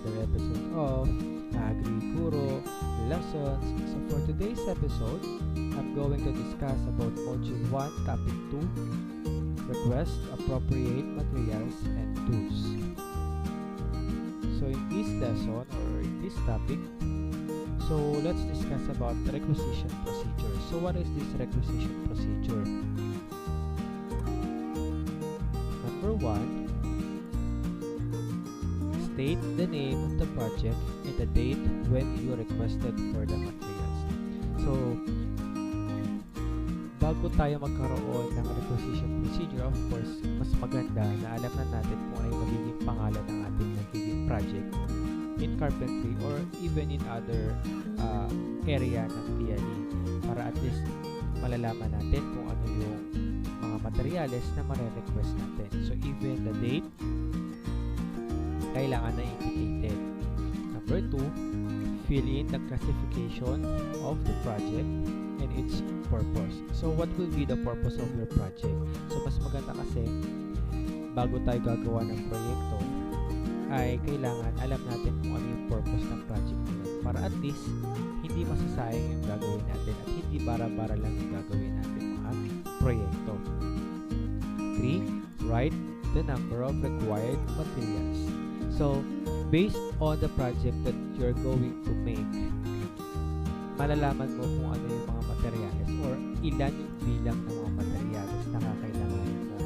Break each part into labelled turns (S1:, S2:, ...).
S1: another episode of Agri-Guro Lessons. So for today's episode, I'm going to discuss about Module 1, Topic 2, Request, Appropriate Materials and Tools. So in this lesson or in this topic, so let's discuss about requisition procedure. So what is this requisition procedure? Number 1, state the name of the project and the date when you requested for the materials. So, bago tayo magkaroon ng requisition procedure, of course, mas maganda na alam na natin kung ano yung magiging pangalan ng ating magiging project in Carpentry or even in other area ng TLE para at least malalaman natin kung ano yung mga materials na mare-request natin. So, even the date kailangan na indicated. Number 2, fill in the classification of the project and its purpose. So, what will be the purpose of your project? So, mas maganda kasi bago tayo gagawa ng proyekto ay kailangan alam natin kung ano yung purpose ng project na yun para at least hindi masasayang yung gagawin natin at hindi bara-bara lang yung gagawin natin mga proyekto. 3, write the number of required materials. So, based on the project that you're going to make, malalaman mo kung ano yung mga materials or ilan yung bilang ng mga materials na kakailanganin mo.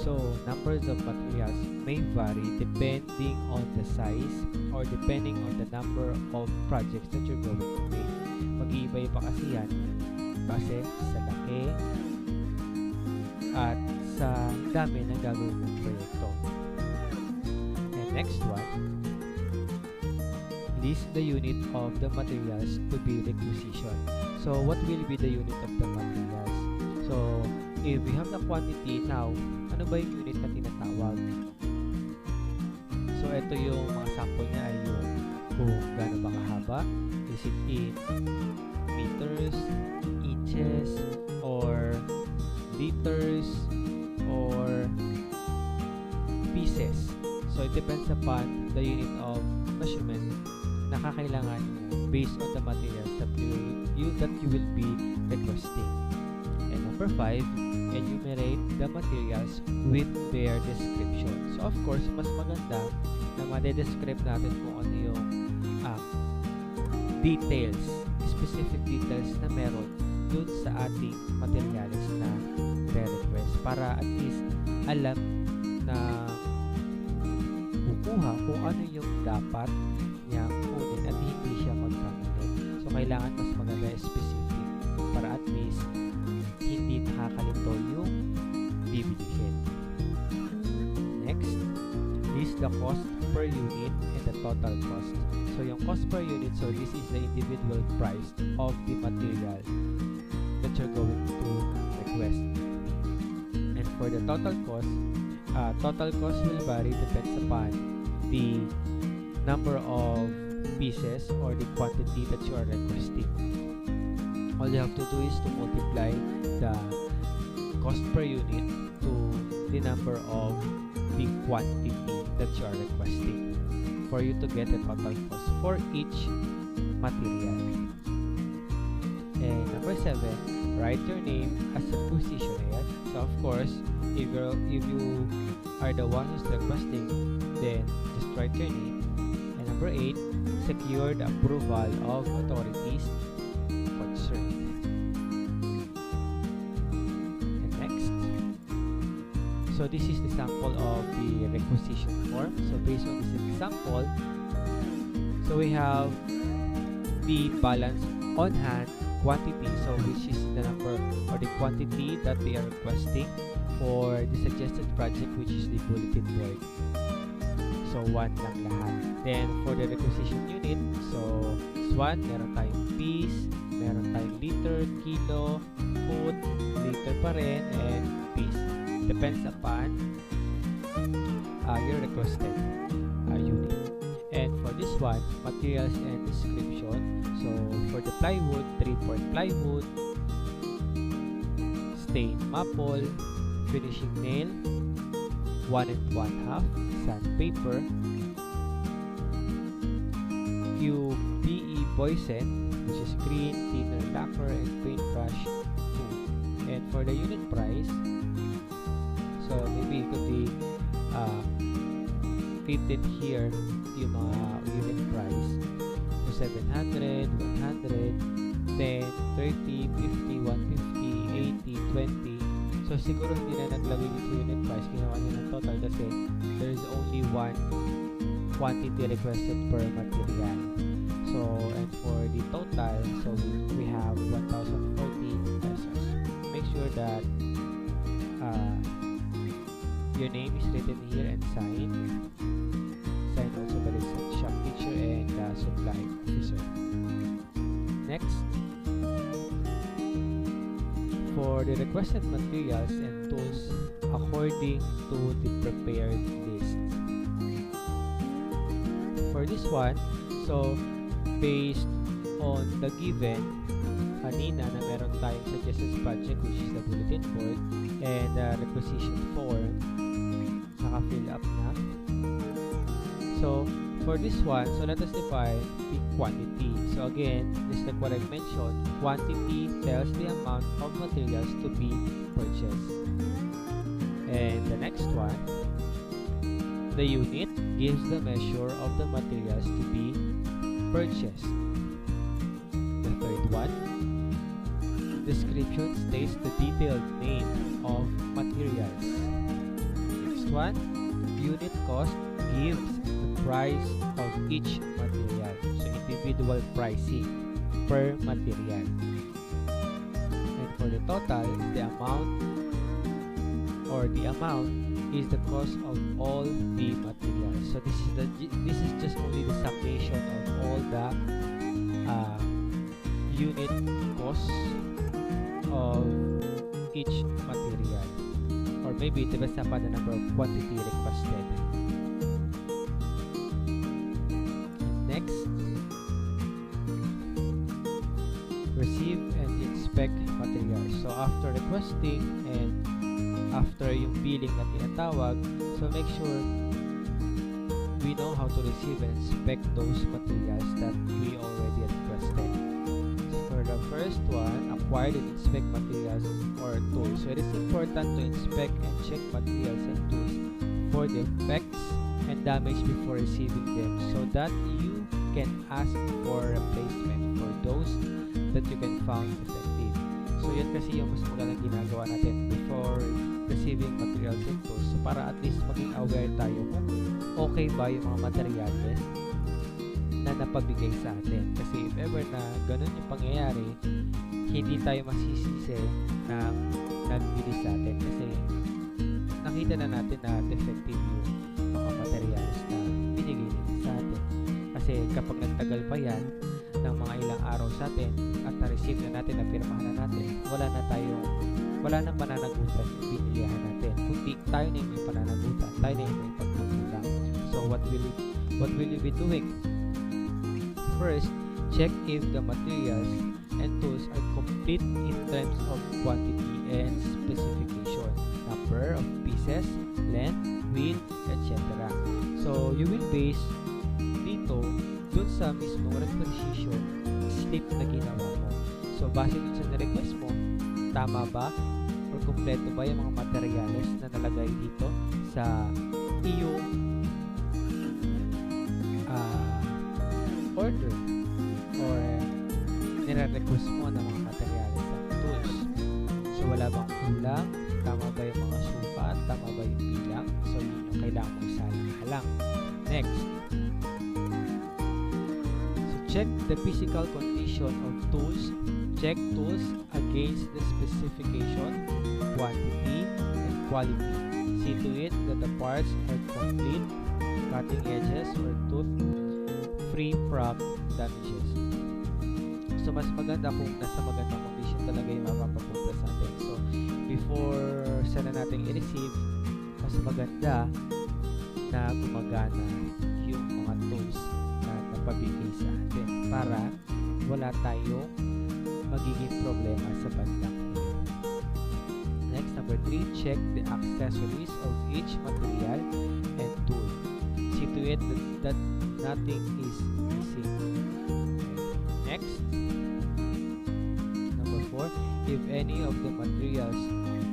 S1: So, numbers of materials may vary depending on the size or depending on the number of projects that you're going to make. Mag-iiba-iba kasi yan base sa laki at sa dami ng gagawin ng proyekto. Next one, list the unit of the materials to be requisitioned. So, what will be the unit of the materials? So, if we have the quantity now, ano ba yung unit na tinatawag? So, ito yung mga sample niya ay yung kung gaano ba kahaba, is it in meters, inches, or liters, or pieces. So, it depends upon the unit of measurement na kakailangan based on the materials that you will be requesting. And number 5, enumerate the materials with their description. So, of course, mas maganda na ma-describe natin kung ano yung details, specific details na meron dun sa ating materials na re-request para at least alam na kung ano yung dapat niyang kunin at hindi siya magkamali. So, kailangan mas maganda specific para at least hindi nakakalito yung bibilihin. Next, list the cost per unit and the total cost. So, yung cost per unit, so this is the individual price of the material that you're going to request. And for the total cost will vary depends upon the number of pieces or the quantity that you are requesting. All you have to do is to multiply the cost per unit to the number of the quantity that you are requesting for you to get the total cost for each material. And number 7, write your name as a requisitioner. So of course, if you are the one who's requesting, then just write your name. And number 8, secure the approval of authorities concerned. And next, so this is the sample of the requisition form. So based on this example, so we have the balance on hand quantity, so which is the number or the quantity that they are requesting for the suggested project, which is the bulletin board. So, 1 lang lahat. Then, for the requisition unit, so, this one, meron tayong piece, meron tayong liter, kilo, foot, liter pa rin, and piece. Depends upon your requested unit. And for this one, materials and description. So, for the plywood, 3/4 plywood, stained maple, finishing nail, 1 1/2 sandpaper, poison, which is green, thinner, lacquer, and paintbrush 2. And for the unit price, so maybe it could be 15 here yung mga unit price. So 700, 100, 10, 30, 50, 150, 80, 20. So siguro hindi na naglagay dito unit price, ginawa niya ng total kasi there is only one quantity requested per material. So and for the total, so we have 1,040 pesos. Make sure that your name is written here and signed also by the shop teacher and supply officer. Next, for the requested materials and tools according to the prepared list. For this one, so based on the given kanina na meron tayong suggested project, which is the bulletin board and the requisition form, naka-fill up na. So for this one, so let us define the quantity. So again, just like what I mentioned, quantity tells the amount of materials to be purchased. And the next one, the unit gives the measure of the materials to be purchased. The third one, description states the detailed name of materials. Next one, unit cost gives the price of each material. So individual pricing per material. And for the total, the amount is the cost of all the materials. So this is just only the summation of all the unit costs of each material, or maybe it depends upon the number of quantity requested. Next, receive and inspect materials. So after requesting and after yung billing na tinatawag, so make sure we know how to receive and inspect those materials that we already requested. So for the first one, acquired and inspect materials or tools. So it is important to inspect and check materials and tools for defects and damage before receiving them, so that you can ask for replacement for those that you can found defective. So yun kasi yung mas magandang ginagawa natin before receiving materials and tools, so para at least maging aware tayo kung okay ba yung mga materials na napabigay sa atin. Kasi if ever na ganun yung pangyayari, hindi tayo masisisi na nabibili sa atin kasi nakita na natin na defective yung mga materials na binigay nila sa atin. Kasi kapag nagtagal pa yan ng mga ilang araw sa atin at na-receive na natin, na-pirmahan na natin, wala nang pananagutan yung binilihan natin, kundi tayo na yung may pananagutan, tayo na yung may pagkakulang. So what will you be doing? First, check if the materials and tools are complete in terms of quantity and specification, number of pieces, length, width, etc. So you will base dito dun sa mismong requisition slip na ginawa mo. So base dun sa request mo, tama ba or kompleto ba yung mga materials na nalagay dito sa iyong order or nire-request mo ng mga materials at tools. So wala bang kulang? Tama ba yung mga sukat? Tama ba yung bilang? So yun yung kailangan mong isalang-alang. Next, so check the physical condition of tools. Check tools against the specification, quantity, and quality. See to it that the parts are complete, cutting edges or tooth free from damages. So mas maganda kung nasa magandang condition talaga yung mapapapunta sa atin. So before sana natin i-receive, mas maganda na gumagana yung mga tools na napabigay sa atin para wala tayong magiging problema sa bandang huli. Next, number 3, check the accessories of each material and tool. See to it that nothing is missing. Okay. Next, number 4, if any of the materials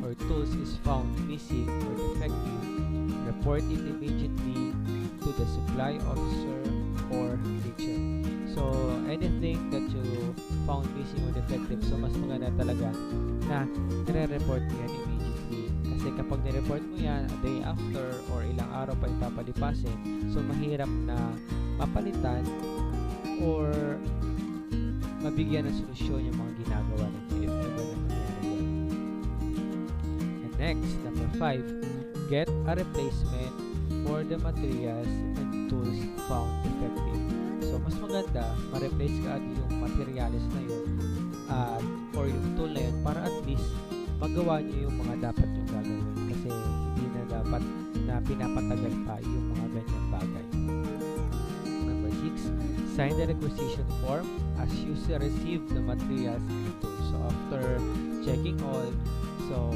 S1: or tools is found missing or defective, report it immediately to the supply officer or teacher. So, anything that you found missing or defective, so mas maganda talaga na nire-report mo yan immediately. Kasi kapag nire-report mo yan a day after or ilang araw pa ipapalipasin, so mahirap na mapalitan or mabigyan ng solusyon yung mga ginagawa ninyo if ever na mangyari yun. And next, number 5, get a replacement for the materials and tools found defective. So, mas maganda ma-replace ka at yung materials na yun or yung tool na yun para at least magawa nyo yung mga dapat yung gagawin kasi hindi na dapat na pinapatagal pa yung mga ganyang bagay. Number 6, sign the requisition form as you receive the materials and tools. So, after checking all, so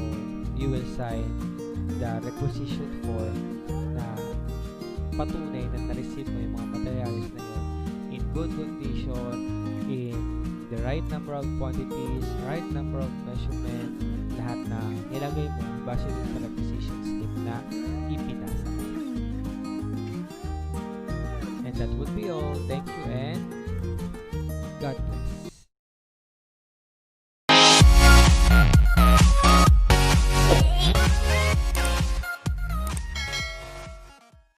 S1: you will sign the requisition form na patunay na na-receive mo yung mga materials na yun in good condition, in the right number of quantities, right number of measurement, lahat na nilagay mo base sa requisition slip na ipinasa. And that would be all. Thank you and